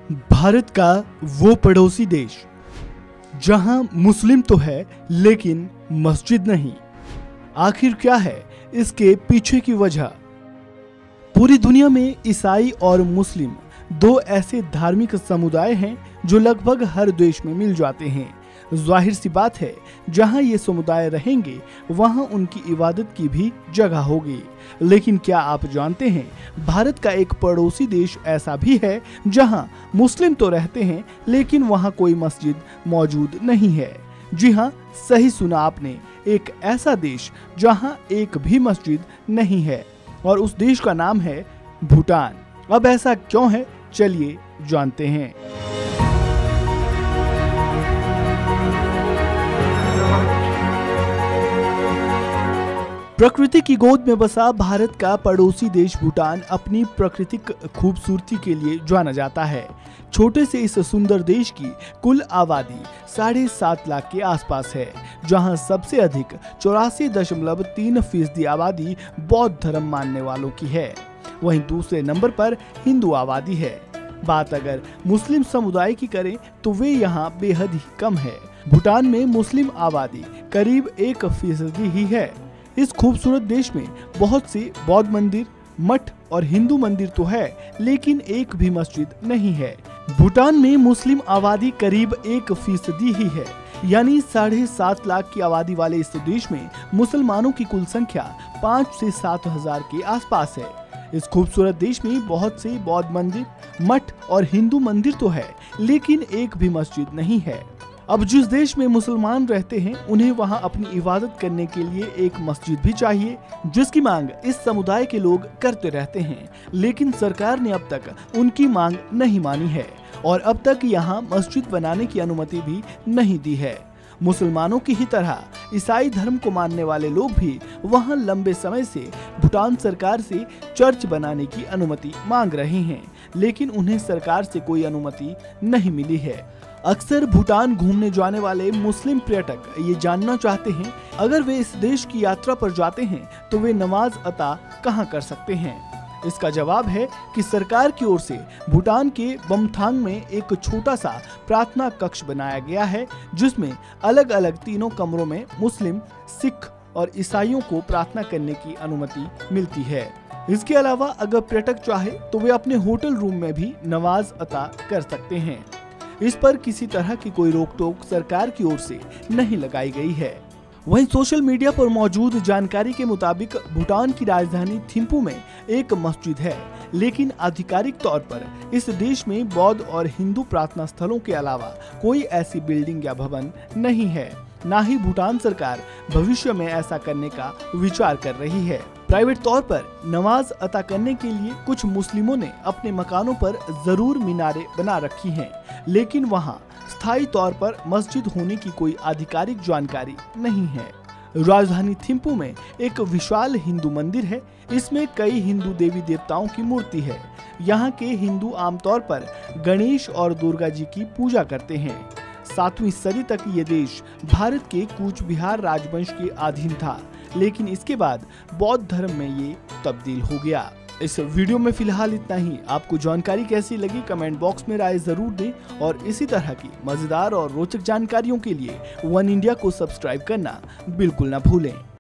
भारत का वो पड़ोसी देश जहां मुस्लिम तो है लेकिन मस्जिद नहीं। आखिर क्या है इसके पीछे की वजह? पूरी दुनिया में ईसाई और मुस्लिम दो ऐसे धार्मिक समुदाय हैं जो लगभग हर देश में मिल जाते हैं। जाहिर सी बात है, जहां ये समुदाय रहेंगे वहां उनकी इबादत की भी जगह होगी। लेकिन क्या आप जानते हैं, भारत का एक पड़ोसी देश ऐसा भी है जहां मुस्लिम तो रहते हैं लेकिन वहां कोई मस्जिद मौजूद नहीं है। जी हां, सही सुना आपने, एक ऐसा देश जहां एक भी मस्जिद नहीं है और उस देश का नाम है भूटान। अब ऐसा क्यों है, चलिए जानते हैं। प्रकृति की गोद में बसा भारत का पड़ोसी देश भूटान अपनी प्राकृतिक खूबसूरती के लिए जाना जाता है। छोटे से इस सुंदर देश की कुल आबादी 7.5 लाख के आसपास है, जहां सबसे अधिक 84.3% आबादी बौद्ध धर्म मानने वालों की है। वहीं दूसरे नंबर पर हिंदू आबादी है। बात अगर मुस्लिम समुदाय की करें तो वे यहाँ बेहद ही कम है। भूटान में मुस्लिम आबादी करीब 1% ही है। इस खूबसूरत देश में बहुत से बौद्ध मंदिर, मठ और हिंदू मंदिर तो है लेकिन एक भी मस्जिद नहीं है। भूटान में मुस्लिम आबादी करीब 1% ही है, यानी 7.5 लाख की आबादी वाले इस देश में मुसलमानों की कुल संख्या 5 से 7 हजार के आसपास है। इस खूबसूरत देश में बहुत से बौद्ध मंदिर, मठ और हिंदू मंदिर तो है लेकिन एक भी मस्जिद नहीं है। अब जिस देश में मुसलमान रहते हैं उन्हें वहां अपनी इबादत करने के लिए एक मस्जिद भी चाहिए, जिसकी मांग इस समुदाय के लोग करते रहते हैं। लेकिन सरकार ने अब तक उनकी मांग नहीं मानी है और अब तक यहां मस्जिद बनाने की अनुमति भी नहीं दी है। मुसलमानों की ही तरह ईसाई धर्म को मानने वाले लोग भी वहां लंबे समय से भूटान सरकार से चर्च बनाने की अनुमति मांग रहे हैं, लेकिन उन्हें सरकार से कोई अनुमति नहीं मिली है। अक्सर भूटान घूमने जाने वाले मुस्लिम पर्यटक ये जानना चाहते हैं, अगर वे इस देश की यात्रा पर जाते हैं तो वे नमाज अता कहां कर सकते हैं। इसका जवाब है कि सरकार की ओर से भूटान के बमथांग में एक छोटा सा प्रार्थना कक्ष बनाया गया है, जिसमें अलग अलग 3 कमरों में मुस्लिम, सिख और ईसाइयों को प्रार्थना करने की अनुमति मिलती है। इसके अलावा अगर पर्यटक चाहे तो वे अपने होटल रूम में भी नमाज अता कर सकते हैं। इस पर किसी तरह की कोई रोक टोक सरकार की ओर से नहीं लगाई गई है। वहीं सोशल मीडिया पर मौजूद जानकारी के मुताबिक भूटान की राजधानी थिम्पू में एक मस्जिद है, लेकिन आधिकारिक तौर पर इस देश में बौद्ध और हिंदू प्रार्थना स्थलों के अलावा कोई ऐसी बिल्डिंग या भवन नहीं है। ना ही भूटान सरकार भविष्य में ऐसा करने का विचार कर रही है। प्राइवेट तौर पर नमाज अता करने के लिए कुछ मुस्लिमों ने अपने मकानों पर जरूर मीनारें बना रखी हैं, लेकिन वहां स्थायी तौर पर मस्जिद होने की कोई आधिकारिक जानकारी नहीं है। राजधानी थिम्पू में एक विशाल हिंदू मंदिर है। इसमें कई हिंदू देवी देवताओं की मूर्ति है। यहाँ के हिंदू आमतौर पर गणेश और दुर्गा जी की पूजा करते हैं। 7वीं सदी तक ये देश भारत के कूच बिहार राजवंश के अधीन था, लेकिन इसके बाद बौद्ध धर्म में ये तब्दील हो गया। इस वीडियो में फिलहाल इतना ही। आपको जानकारी कैसी लगी कमेंट बॉक्स में राय जरूर दें और इसी तरह की मजेदार और रोचक जानकारियों के लिए वन इंडिया को सब्सक्राइब करना बिल्कुल ना भूलें।